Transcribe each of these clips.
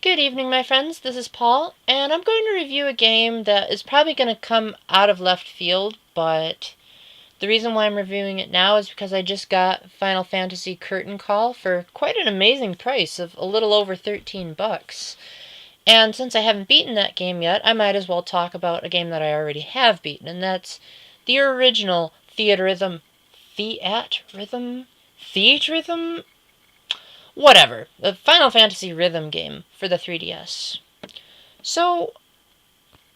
Good evening, my friends. This is Paul, and I'm going to review a game that is probably going to come out of left field, but the reason why I'm reviewing it now is because I just got Final Fantasy Curtain Call for quite an amazing price of a little over 13 bucks. And since I haven't beaten that game yet, I might as well talk about a game that I already have beaten, and that's the original Theatrhythm? Whatever. The Final Fantasy rhythm game for the 3DS. So,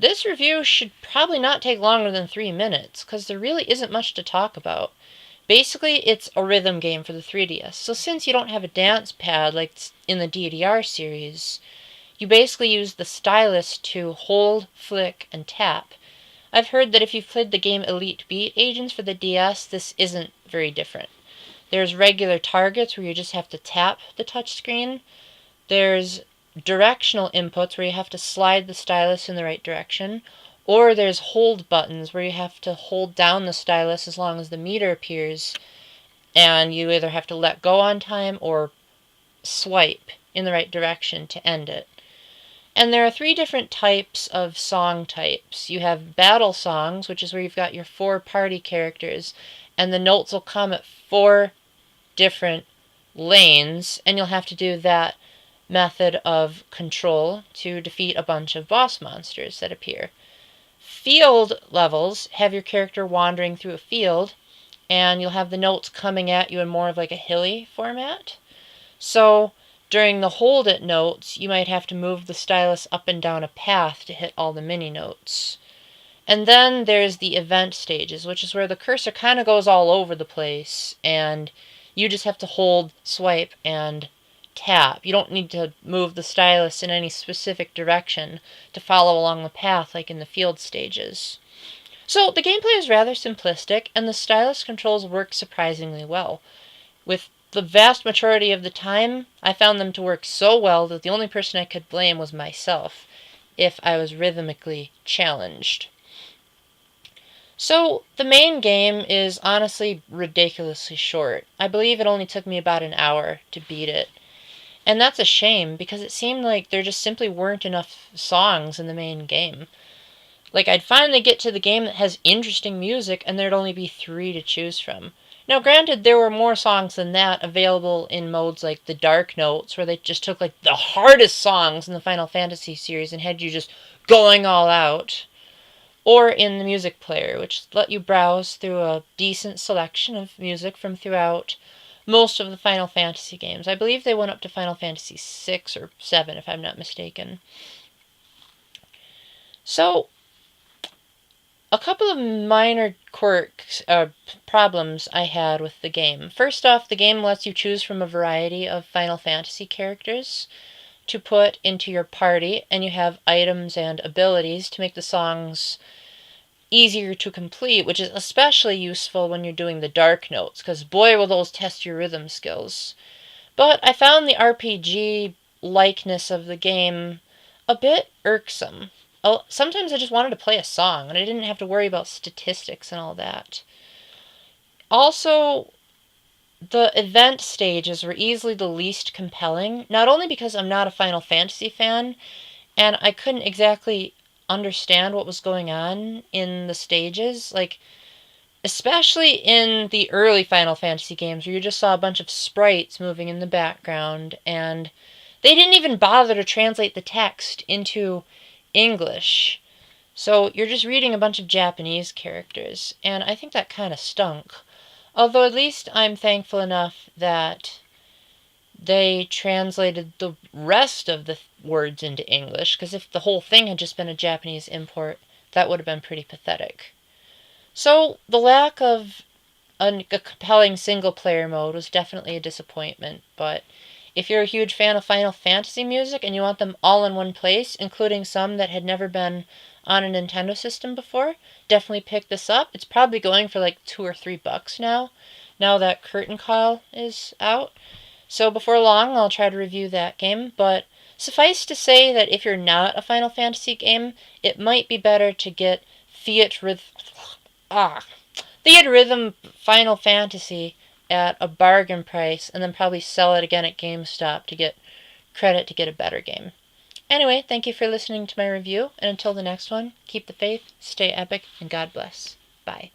this review should probably not take longer than 3 minutes, because there really isn't much to talk about. Basically, it's a rhythm game for the 3DS, so since you don't have a dance pad like in the DDR series, you basically use the stylus to hold, flick, and tap. I've heard that if you've played the game Elite Beat Agents for the DS, this isn't very different. There's regular targets where you just have to tap the touchscreen. There's directional inputs where you have to slide the stylus in the right direction. Or there's hold buttons where you have to hold down the stylus as long as the meter appears. And you either have to let go on time or swipe in the right direction to end it. And there are 3 different types of song types. You have battle songs, which is where you've got your 4 party characters, and the notes will come at 4 different lanes, and you'll have to do that method of control to defeat a bunch of boss monsters that appear. Field levels have your character wandering through a field, and you'll have the notes coming at you in more of like a hilly format. So during the hold it notes, you might have to move the stylus up and down a path to hit all the mini notes. And then there's the event stages, which is where the cursor kind of goes all over the place, and you just have to hold, swipe, and tap. You don't need to move the stylus in any specific direction to follow along the path like in the field stages. So the gameplay is rather simplistic, and the stylus controls work surprisingly well. With the vast majority of the time, I found them to work so well that the only person I could blame was myself, if I was rhythmically challenged. So, the main game is honestly ridiculously short. I believe it only took me about an hour to beat it. And that's a shame, because it seemed like there just simply weren't enough songs in the main game. Like, I'd finally get to the game that has interesting music, and there'd only be 3 to choose from. Now, granted, there were more songs than that available in modes like the Dark Notes, where they just took, like, the hardest songs in the Final Fantasy series and had you just going all out. Or in the music player, which let you browse through a decent selection of music from throughout most of the Final Fantasy games. I believe they went up to Final Fantasy 6 or 7, if I'm not mistaken. So, a couple of minor quirks, problems I had with the game. First off, the game lets you choose from a variety of Final Fantasy characters to put into your party, and you have items and abilities to make the songs easier to complete, which is especially useful when you're doing the Dark Notes, because boy will those test your rhythm skills. But I found the RPG likeness of the game a bit irksome. Sometimes I just wanted to play a song, and I didn't have to worry about statistics and all that. Also, the event stages were easily the least compelling, not only because I'm not a Final Fantasy fan, and I couldn't exactly understand what was going on in the stages, like, especially in the early Final Fantasy games where you just saw a bunch of sprites moving in the background, and they didn't even bother to translate the text into English. So you're just reading a bunch of Japanese characters, and I think that kind of stunk. Although at least I'm thankful enough that they translated the rest of the words into English, because if the whole thing had just been a Japanese import, that would have been pretty pathetic. So, the lack of a compelling single-player mode was definitely a disappointment, but if you're a huge fan of Final Fantasy music and you want them all in one place, including some that had never been on a Nintendo system before, definitely pick this up. It's probably going for like $2 or $3 now that Curtain Call is out. So before long, I'll try to review that game, but suffice to say that if you're not a Final Fantasy game, it might be better to get Theatrhythm Final Fantasy at a bargain price, and then probably sell it again at GameStop to get credit to get a better game. Anyway, thank you for listening to my review, and until the next one, keep the faith, stay epic, and God bless. Bye.